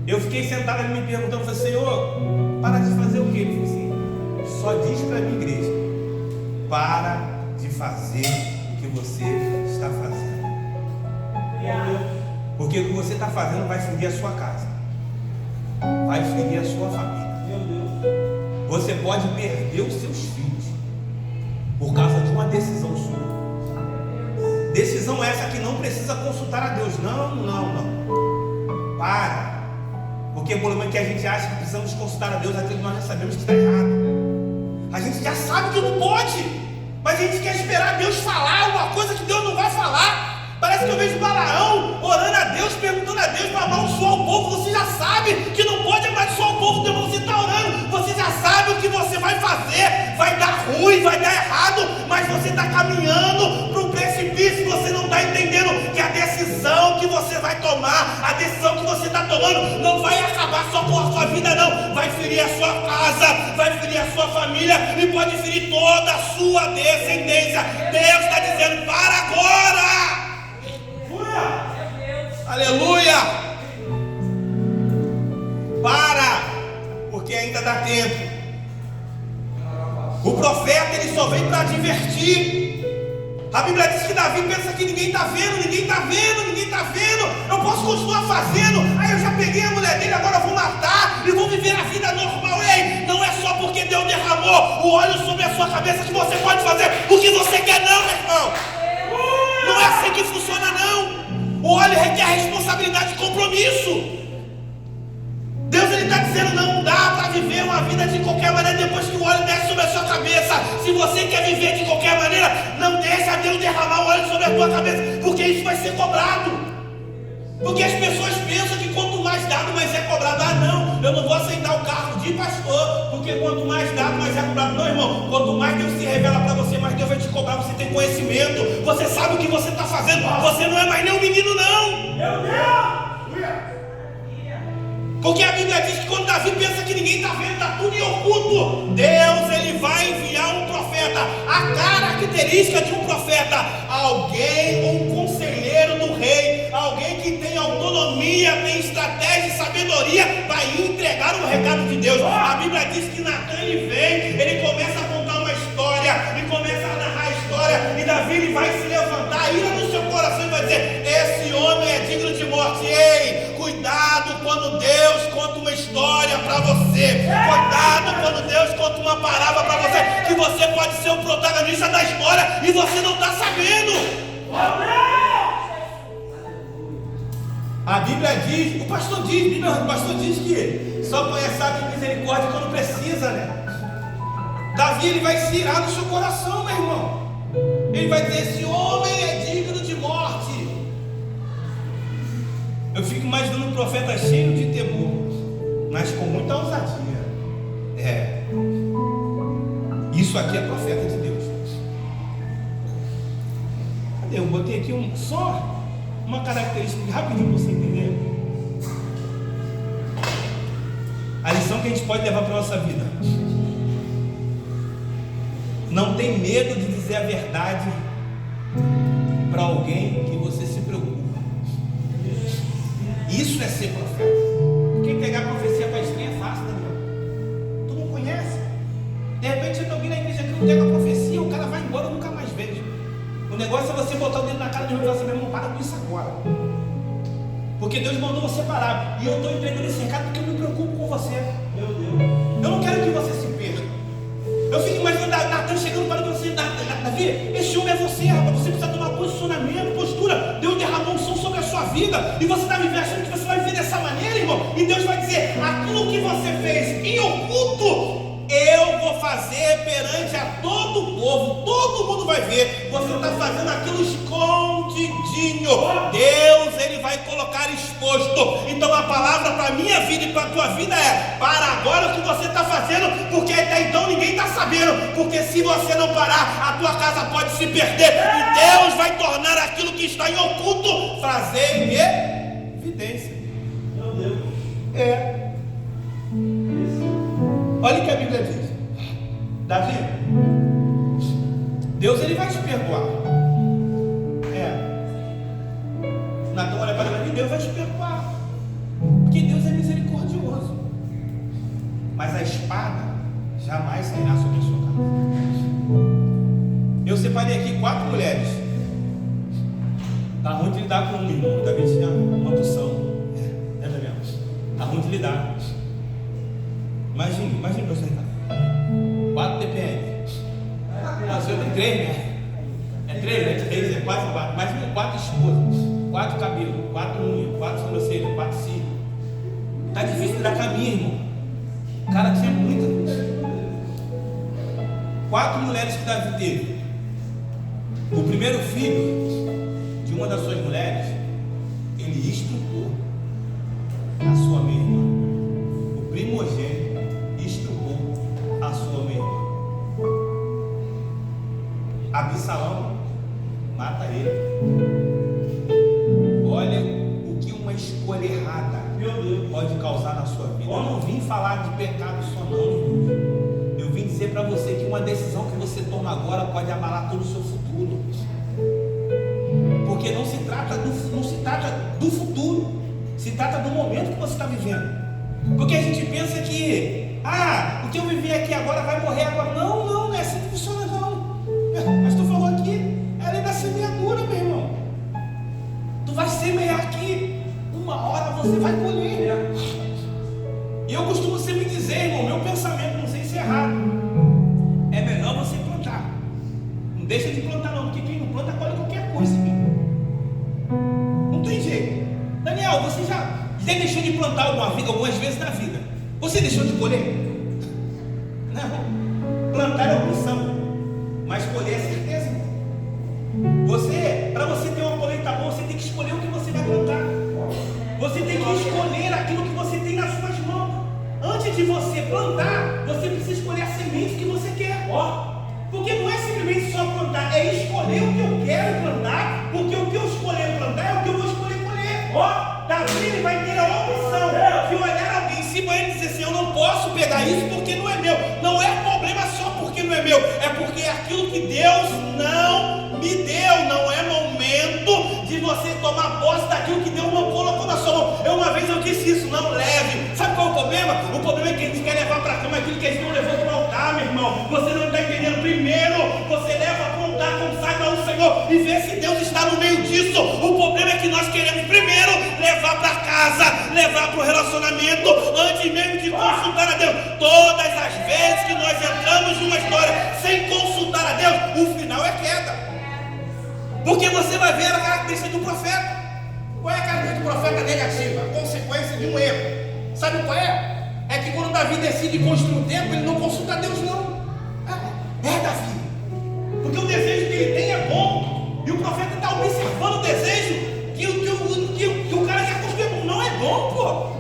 Eu fiquei sentado ali me perguntando, falei, Senhor, para de fazer o quê? Ele falou assim: só diz para a minha igreja, para de fazer o que você está fazendo. Porque o que você está fazendo vai ferir a sua casa, vai ferir a sua família. Você pode perder os seus filhos por causa de uma decisão sua. Decisão essa que não precisa consultar a Deus. Não. Para. Porque o problema é que a gente acha que precisamos consultar a Deus aquilo que nós já sabemos que está errado. A gente já sabe que não pode, mas a gente quer esperar Deus falar uma coisa que Deus não vai falar. Parece que eu vejo Balaão orando a Deus, perguntando a Deus para amaldiçoar o povo. Você já sabe que não pode amaldiçoar o povo, então você está orando. Você já sabe o que você vai fazer. Vai dar ruim, vai dar errado, mas você está caminhando para um precipício. Você não está entendendo que a decisão que você vai tomar, a decisão que você está tomando, não vai acabar só com a sua vida, não. Vai ferir a sua casa, vai ferir a sua família e pode ferir toda a sua descendência. Deus está dizendo: para agora. Aleluia! Para, porque ainda dá tempo. O profeta, ele só vem para advertir. A Bíblia diz que Davi pensa que ninguém está vendo, ninguém está vendo, ninguém está vendo. Eu posso continuar fazendo. Aí eu já peguei a mulher dele, agora eu vou matar e vou viver a vida normal. Ei, não é só porque Deus derramou o óleo sobre a sua cabeça que você pode fazer o que você quer, não, meu irmão. Não é assim que funciona, não. O óleo requer responsabilidade e compromisso. Deus, ele está dizendo: não dá para viver uma vida de qualquer maneira depois que o óleo desce sobre a sua cabeça. Se você quer viver de qualquer maneira, não deixa Deus derramar o óleo sobre a tua cabeça, porque isso vai ser cobrado. Porque as pessoas pensam que quanto mais dado, mais é cobrado. Não, eu não vou aceitar o cargo de pastor, porque quanto mais dado, mais é cobrado. Não, irmão, quanto mais Deus se revela para você, mais Deus vai te cobrar. Você tem conhecimento, você sabe o que você está fazendo. Você não é mais nem um menino, não. Meu Deus! Porque a Bíblia diz que quando Davi pensa que ninguém está vendo, está tudo em oculto, Deus, ele vai enviar um profeta. A característica de um profeta: alguém, um conselheiro do rei, alguém que tem autonomia, tem estratégia e sabedoria para entregar o recado de Deus. A Bíblia diz que Natan, ele vem, ele começa a contar uma história, e começa a narrar a história, e Davi, ele vai se levantar, a ira no seu coração, e vai dizer: esse homem é digno de morte. Ei, cuidado quando Deus conta uma história para você. Cuidado quando Deus conta uma palavra para você, que você pode ser o protagonista da história e você não está sabendo. A Bíblia diz, o pastor diz que só conhece a misericórdia quando precisa, né? Davi, ele vai se irar no seu coração, meu irmão. Ele vai dizer: esse homem é digno de morte. Eu fico imaginando um profeta cheio de temor, mas com muita ousadia. Isso aqui é profeta de Deus. Cadê? Eu botei aqui só uma característica rapidinho para você entender. A lição que a gente pode levar para a nossa vida: não tem medo de dizer a verdade para alguém que você se preocupa. Isso é ser profeta. Porque pegar profecia para estranha é fácil, Daniel. Tu não conhece? De repente você está ouvindo a igreja que não pega a profecia, o cara vai embora e nunca mais vejo. O negócio é você botar o dedo na cara de um e falar assim: meu irmão, para com isso agora. Porque Deus mandou você parar. E eu estou entregando esse recado porque eu me preocupo com você. Meu Deus. Eu não quero que você se perca. Eu fico imaginando Natan chegando para você, Davi, esse homem é você, rapaz. Você precisa tomar posicionamento, postura. Deus derramou um som sobre a sua vida. E você está vivendo achando que você vai viver dessa maneira, irmão. E Deus vai dizer: aquilo que você fez em oculto, eu vou fazer perante a todo o povo. Todo mundo vai ver. Você está fazendo aquilo escondidinho. Deus, Ele vai colocar exposto. Então a palavra para a minha vida e para a tua vida é: para agora o que você está fazendo, porque até então ninguém está sabendo. Porque se você não parar, a tua casa pode se perder. E Deus vai tornar aquilo que está em oculto trazer em evidência. Meu Deus. Olha o que a Bíblia diz. Davi, Deus, Ele vai te perdoar. Natan olha para Davi: Deus vai te perdoar, porque Deus é misericordioso. Mas a espada jamais sairá sobre a sua casa. Eu separei aqui 4 mulheres. Está ruim de lidar com um, irmão. Davi tinha uma opção. Está ruim de lidar. Imagine você, cara. 4 TPM. Mas eu tenho 3, né? É 3, é quase 4. Mais 4 esposas, 4 cabelos, 4 unhas, 4 sobrancelhas, 4 cílios. Tá difícil lidar com a minha, irmão. O cara tinha muita. 4 mulheres que Davi teve. O primeiro filho de uma das suas mulheres, ele estrupou a sua meia irmã. O primogênito a sua meia. Absalão mata ele. Olha o que uma escolha errada, meu Deus, pode causar na sua vida. Eu não vim falar de pecado só não, irmãos. Eu vim dizer para você que uma decisão que você toma agora pode abalar todo o seu futuro. Porque não se trata do futuro, se trata do momento que você está vivendo. Porque a gente pensa que o que eu vivi aqui agora vai morrer agora. Não é assim que funciona não. Mas tu falou aqui, é lei da semeadura, meu irmão. Tu vai semear aqui, uma hora você vai colher. E eu costumo sempre dizer, irmão, meu pensamento, não sei se é errado, é melhor você plantar. Não deixa de plantar não, porque quem não planta colhe qualquer coisa, irmão. Não tem jeito. Daniel, você já deixou de plantar algumas vezes na vida? Você deixou de colher? Não. Plantar é opção, mas colher é certeza. Para você ter uma colheita boa, você tem que escolher o que você vai plantar. Você tem que escolher aquilo que você tem nas suas mãos. Antes de você plantar, você precisa escolher a semente que você quer. Porque não é simplesmente só plantar, é escolher o que eu quero plantar, porque o que eu escolher plantar é o que eu vou escolher colher. Davi, ele vai ter a opção de olhar alguém em cima e dizer assim: eu não posso pegar isso porque não é meu. Não é problema só porque não é meu, é porque é aquilo que Deus não me deu. Não é momento de você tomar posse daquilo que Deus não colocou na sua mão. Uma vez eu disse isso: não leve. Sabe qual é o problema? O problema é que a gente quer levar para a cama aquilo que a gente não levou para o altar, meu irmão. Você não está entendendo. Primeiro você leva para o altar, consagra ao Senhor e vê se Deus está no meio disso. O problema é que nós queremos primeiro levar para casa, levar para o relacionamento, antes mesmo de consultar a Deus. Todas as vezes que nós entramos numa história sem consultar a Deus, o final é queda. Porque você vai ver a característica do profeta. Qual é a característica do profeta negativa? A consequência de um erro. Sabe qual é? É que quando Davi decide construir um templo, ele não consulta a Deus não. Davi, porque o desejo que ele tem é bom, e o profeta está observando o desejo que o cara quer construir. Não é bom, pô.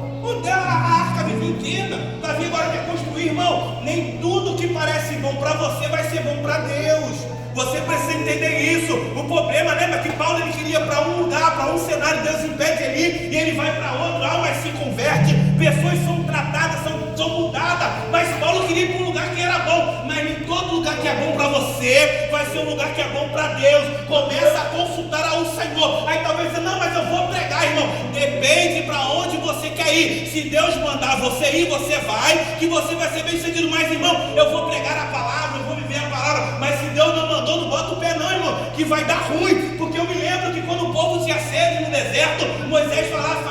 A arca vive inteira. Davi agora quer construir, irmão. Nem tudo que parece bom para você vai ser bom para Deus. Você precisa entender isso. O problema, lembra que Paulo ele queria para um lugar, para um cenário, Deus impede ele, e ele vai para outro, almas se converte, pessoas são tratadas, são mudadas. Mas Paulo queria ir para um lugar que era bom. Mas nem todo lugar que é bom para você vai ser um lugar que é bom para Deus. Começa a consultar ao Senhor. Aí talvez você, não, mas eu vou pregar, irmão. Depende para onde você quer ir. Se Deus mandar você ir, você vai, que você vai ser bem sucedido. Mas, irmão, eu vou pregar a palavra, eu vou viver a palavra. Mas se Deus não mandou, não bota o pé não, irmão, que vai dar ruim. Porque eu me lembro que quando o povo tinha sede no deserto, Moisés falava: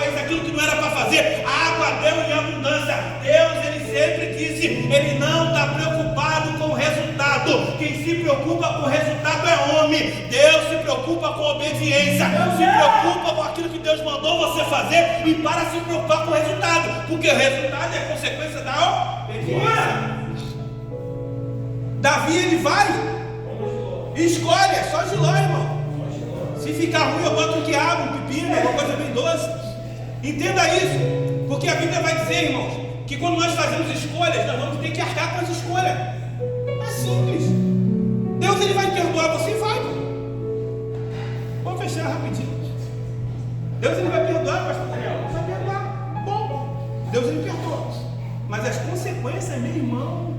preocupado com o resultado. Quem se preocupa com o resultado é homem. Deus se preocupa com a obediência. Se preocupa com aquilo que Deus mandou você fazer e para se preocupar com o resultado, porque o resultado é consequência da obediência. Davi, ele vai e escolhe, é só Giló, irmão. Se ficar ruim, eu boto um quiabo, um pepino, uma coisa bem doce. Entenda isso, porque a Bíblia vai dizer, irmãos, que quando nós fazemos escolhas, nós vamos ter que arcar com as escolhas. É simples. Deus, ele vai perdoar você e vai. Vamos fechar rapidinho. Deus, ele vai perdoar, pastor Daniel. Vai perdoar. Bom, Deus, ele perdoa. Mas as consequências, meu irmão,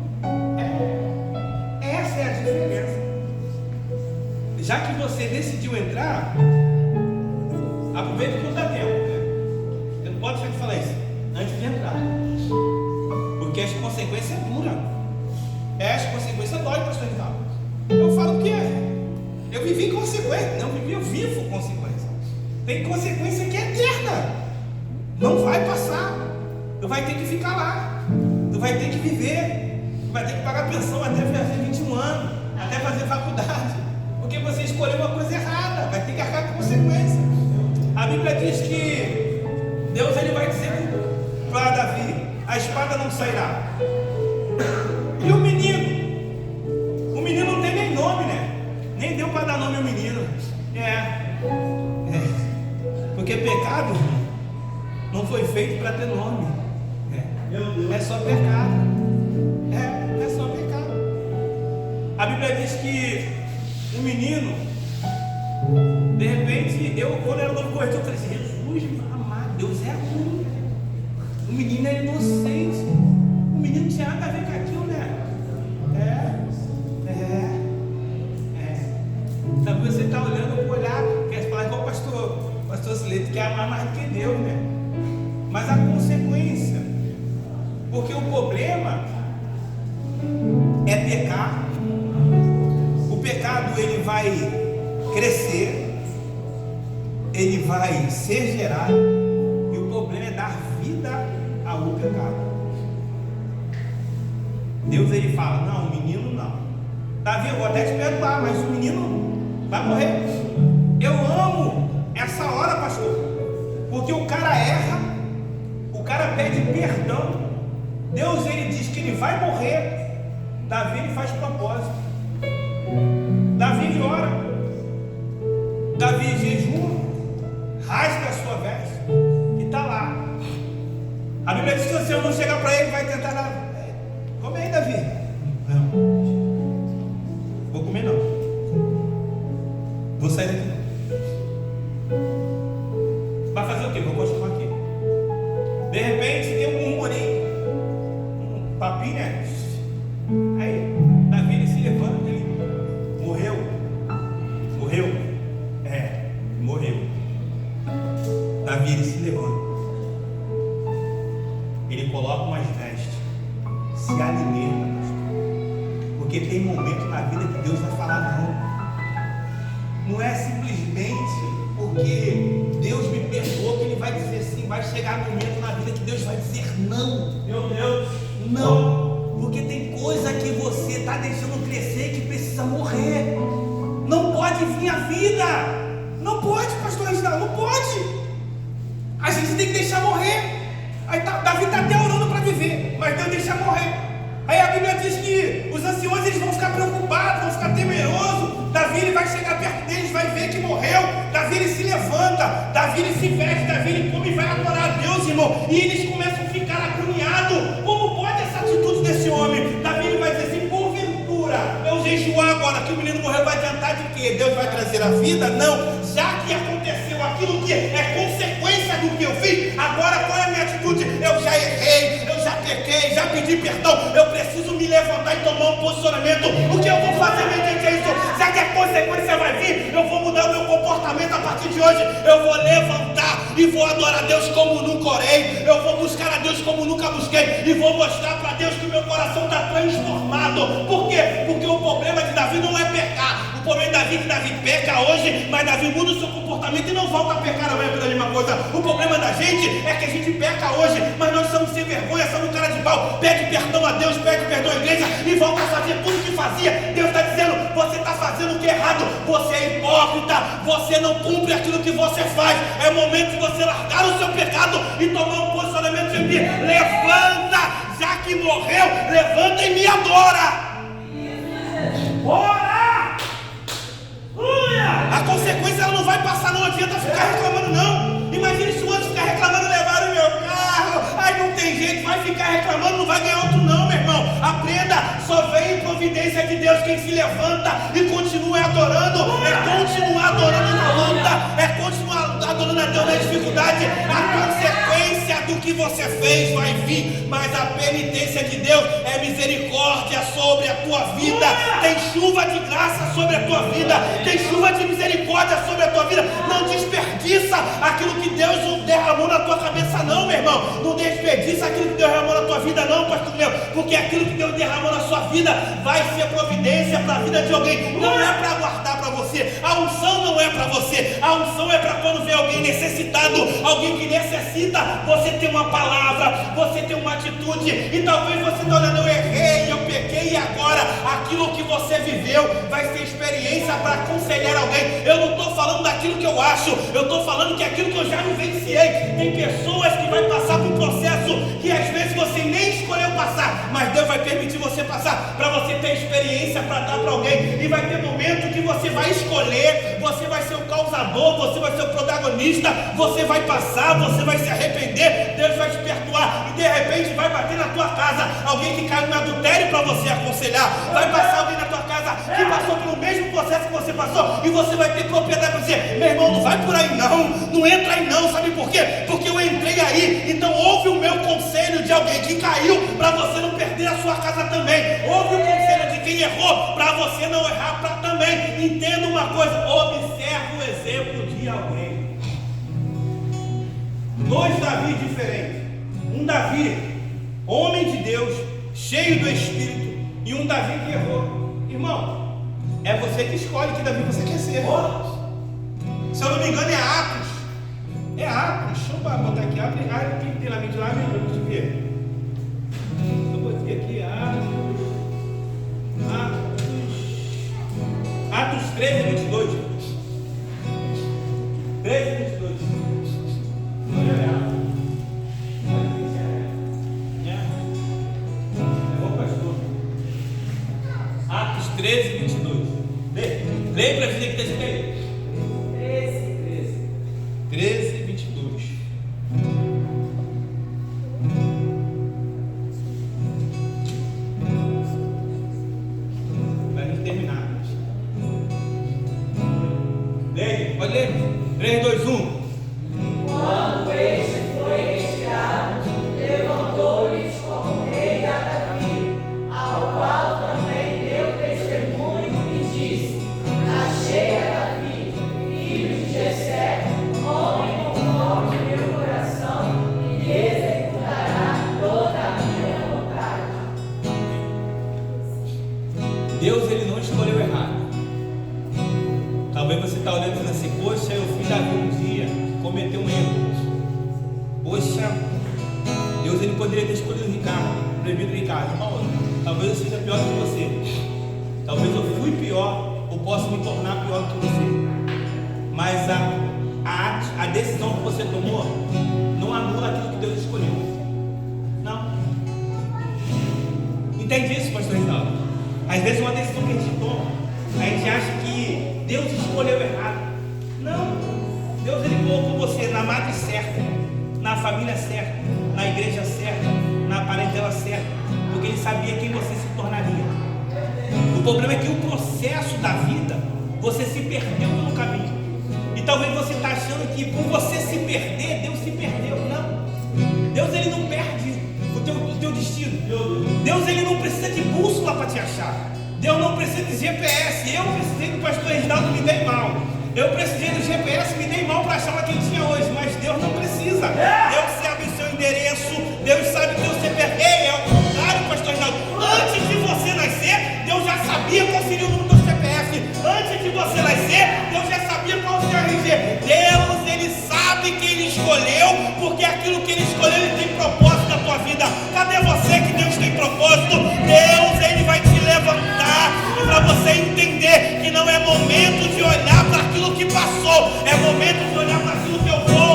essa é a diferença. Já que você decidiu entrar, aproveita que não dá tempo, né? Você não pode falar isso antes de entrar, porque as consequências é dura. As consequências dói, pastor Ricardo. Eu falo que eu vivi consequência, não vivi, eu vivo consequência. Tem consequência que é eterna, não vai passar. Tu vai ter que ficar lá, tu vai ter que viver, tu vai ter que pagar pensão até fazer 21 anos, até fazer faculdade, porque você escolheu uma coisa errada, vai ter que arcar com consequência. A Bíblia diz que Deus, ele vai dizer para Davi: a espada não sairá. E o menino não tem nem nome, né? Nem deu para dar nome ao menino. Porque pecado não foi feito para ter nome. É só pecado. É só pecado. A Bíblia diz que o menino, de repente, quando era novo corretor, eu falei assim: Jesus amado, Deus é ruim. O menino é inocente. O menino não tinha nada a ver com aquilo, né? Sabe, você está olhando para olhar, quer falar igual o pastor Sileto, que é amar mais do que Deus, né? Mas a consequência, porque o problema é pecar. O pecado, ele vai crescer, ele vai ser gerado, e o problema é dar vida ao pecado. Deus, ele fala: não, o menino não. Davi, eu vou até te perdoar, mas o menino vai morrer. Eu amo essa hora, pastor, porque o cara erra, o cara pede perdão. Deus, ele diz que ele vai morrer. Davi, ele faz propósito. Davi, ele ora. Davi jejua, rasga a sua veste e está lá. A Bíblia diz que se eu não chegar para ele, vai tentar dar. Come aí, Davi. Não, vou comer não. Vou sair daqui. Vai fazer o quê? Vou continuar aqui. De repente tem um rumorinho, um papinho, né? Aí Davi, ele se levanta, ele morreu. Davi, ele se levanta, ele coloca umas vestes, se alimenta, porque tem momento na vida que Deus vai falar não é simplesmente porque Deus me perdoou que ele vai dizer sim. Vai chegar um momento na vida que Deus vai dizer não. Meu Deus, não, porque tem coisa que você está deixando crescer que precisa morrer. Não pode vir a vida. Não pode, pastor Reginaldo, não pode. A gente tem que deixar morrer. Aí Davi está até orando para viver, mas Deus deixa morrer. Aí a Bíblia diz que os anciões, eles vão ficar preocupados, vão ficar temerosos. Davi, ele vai chegar perto deles, vai ver que morreu. Davi, ele se levanta, Davi, ele se veste, Davi, ele come e vai adorar a Deus, irmão. E eles começam a ficar agoniados. Como pode essa atitude desse homem? Davi, ele vai dizer assim: porventura eu jejuar agora que o menino morreu, vai adiantar de quê? Deus vai trazer a vida? Não. Já que aconteceu aquilo que é consequência do que eu fiz, agora qual é a minha atitude? Eu já errei, eu já pequei, já pedi perdão. Eu preciso me levantar e tomar um posicionamento. O que eu vou fazer mediante isso? Já que a consequência vai vir, eu vou mudar o meu comportamento a partir de hoje. Eu vou levantar e vou adorar a Deus como nunca orei. Eu vou buscar a Deus como nunca busquei. E vou mostrar para Deus que o meu coração está transformado. Por quê? Porque o problema de Davi não é pecar. O problema de Davi que Davi peca hoje, mas Davi muda o seu comportamento e não volta a pecar amanhã pela mesma coisa. O problema da gente é que a gente peca hoje, mas nós somos sem vergonha, somos cara de pau, pede perdão a Deus, pede perdão à igreja e volta a fazer tudo o que fazia. Deus está dizendo, você está fazendo o que é errado, você é hipócrita, você não cumpre aquilo que você faz. É o momento de você largar o seu pecado e tomar um posicionamento de mim. Levanta, já que morreu, levanta e me adora. Ora! A consequência ela não vai passar, não adianta ficar reclamando não. Imagine se o outro ficar reclamando, levaram o meu carro, aí não tem jeito, vai ficar reclamando, não vai ganhar outro não, meu irmão. Aprenda, só vem em providência de Deus quem se levanta e continua adorando. É continuar adorando na luta, é continuar adorando a Deus na dificuldade. A consequência do que você fez vai vir, mas a penitência de Deus é misericórdia sobre a tua vida. Tem chuva de graça sobre a tua vida, tem chuva de misericórdia sobre a tua vida. Não desperdiça aquilo que Deus derramou na tua cabeça não, meu irmão. Não desperdiça aquilo que Deus derramou na tua vida não, pastor meu, porque aquilo que Deus derramou na sua vida vai ser providência para a vida de alguém. Não é para guardar para você, a unção não é para você, a unção é para quando vem alguém necessitado, alguém que necessita, você tem uma palavra, você tem uma atitude, e talvez você está olhando, eu errei, eu pequei, e agora aquilo que você viveu vai ser experiência para aconselhar alguém. Eu não estou falando daquilo que eu acho, eu estou falando que aquilo que eu já vivenciei. Tem pessoas que vai passar por um processo que às vezes você nem escolheu passar, mas Deus vai permitir você passar para você ter experiência para dar para alguém. E vai ter momento que você vai escolher, você vai ser o causador, você vai ser o protagonista, você vai passar, você vai se arrepender, Deus vai te perdoar, e de repente vai bater na tua casa alguém que caiu no adultério para você aconselhar, vai passar alguém na tua casa que passou pelo mesmo processo que você passou, e você vai ter propriedade para dizer, meu irmão, não vai por aí não, não entra aí não, sabe por quê? Porque eu entrei aí, então ouve o meu conselho de alguém que caiu, para você não perder a sua casa também. Ouve o conselho de quem errou, para você não errar também. Entenda uma coisa, observe o exemplo de alguém. Dois Davi diferentes, um Davi, homem de Deus, cheio do Espírito, e um Davi que errou. Irmão, é você que escolhe que Davi você quer ser. Se eu não me engano é Atos. É Atos, deixa eu botar aqui, abre quem tem na mente lá, deixa eu ver. Eu botei aqui Atos 13, 22. 13, 22. Olha lá. Atos 13, 22. Leia para dizer que está escrito aí. 13, 22. Para a gente terminar. Leia, pode ler. 3, 2, 1. Quando este foi retirado, levantou-lhes como rei a Davi, ao qual também deu testemunho e disse: achei a Davi, filho de Jessé, homem conforme o meu coração, e executará toda a minha vontade. Deus, ele não escolheu errado. Talvez você está olhando e dizendo assim, poxa, eu fui Davi um dia, cometeu um erro. Poxa, Deus, ele poderia ter escolhido o Ricardo, proibido o Ricardo. Irmão, talvez eu seja pior do que você. Talvez eu fui pior, ou posso me tornar pior do que você. Mas a decisão que você tomou não anula aquilo que Deus escolheu. Não. Entende isso, pastor Rinaldo? Às vezes uma decisão que a gente toma, a gente acha que Deus escolheu errado. Não. Deus, ele colocou você na matriz certa, na família certa, na igreja certa, na parentela certa, porque ele sabia quem você se tornaria. O problema é que o processo da vida, você se perdeu no caminho. E talvez você está achando que por você se perder, Deus se perdeu. Não. Deus, ele não perde o teu destino. Deus, ele não precisa de bússola para te achar. Deus não precisa de GPS. Eu precisei do pastor Reginaldo, me dei mal. Eu precisei do GPS, me dei mal para achar uma quentinha hoje. Mas Deus não precisa. Deus sabe o seu endereço. Deus sabe o teu CPF. É o contrário, pastor Reginaldo. Antes de você nascer, Deus já sabia qual seria o número do CPF. Antes de você nascer, momento de olhar para aquilo que passou, é momento de olhar para aquilo que eu vou